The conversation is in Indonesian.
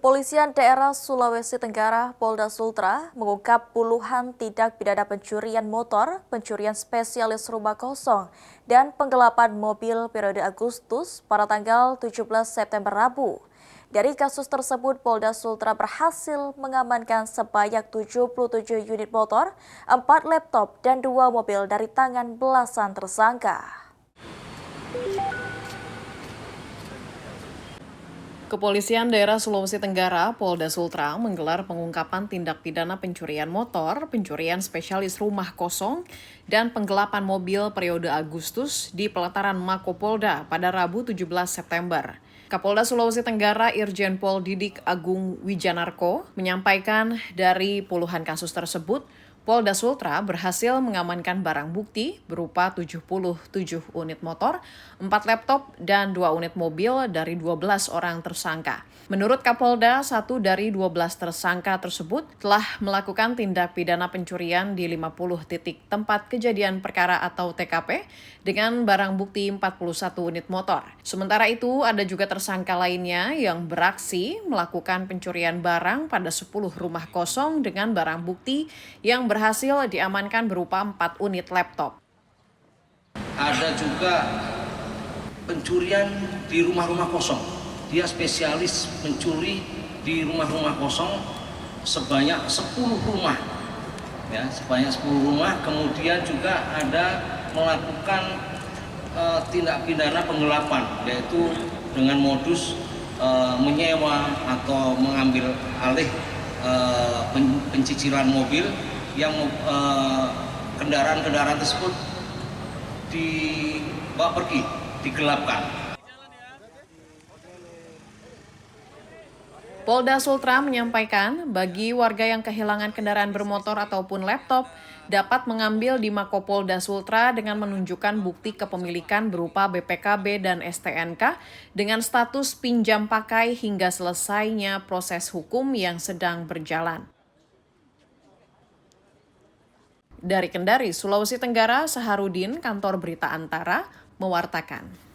Kepolisian Daerah Sulawesi Tenggara, Polda Sultra, mengungkap puluhan tindak pidana pencurian motor, pencurian spesialis rumah kosong, dan penggelapan mobil periode Agustus pada tanggal 17 September Rabu. Dari kasus tersebut, Polda Sultra berhasil mengamankan sebanyak 77 unit motor, 4 laptop, dan 2 mobil dari tangan belasan tersangka. Kepolisian Daerah Sulawesi Tenggara, Polda Sultra, menggelar pengungkapan tindak pidana pencurian motor, pencurian spesialis rumah kosong, dan penggelapan mobil periode Agustus di pelataran Mako Polda pada Rabu 17 September. Kapolda Sulawesi Tenggara Irjen Pol Didik Agung Wijanarko menyampaikan dari puluhan kasus tersebut, Polda Sultra berhasil mengamankan barang bukti berupa 77 unit motor, 4 laptop, dan 2 unit mobil dari 12 orang tersangka. Menurut Kapolda, 1 dari 12 tersangka tersebut telah melakukan tindak pidana pencurian di 50 titik tempat kejadian perkara atau TKP dengan barang bukti 41 unit motor. Sementara itu, ada juga tersangka lainnya yang beraksi melakukan pencurian barang pada 10 rumah kosong dengan barang bukti yang berhasil diamankan berupa 4 unit laptop. Ada juga pencurian di rumah-rumah kosong. Dia spesialis mencuri di rumah-rumah kosong sebanyak 10 rumah. Ya, sebanyak 10 rumah. Kemudian juga ada melakukan tindak pidana penggelapan, yaitu dengan modus menyewa atau mengambil alih pencicilan mobil yang kendaraan-kendaraan tersebut dibawa pergi, digelapkan. Polda Sultra menyampaikan bagi warga yang kehilangan kendaraan bermotor ataupun laptop dapat mengambil di Mako Polda Sultra dengan menunjukkan bukti kepemilikan berupa BPKB dan STNK dengan status pinjam pakai hingga selesainya proses hukum yang sedang berjalan. Dari Kendari, Sulawesi Tenggara, Saharudin, Kantor Berita Antara, mewartakan.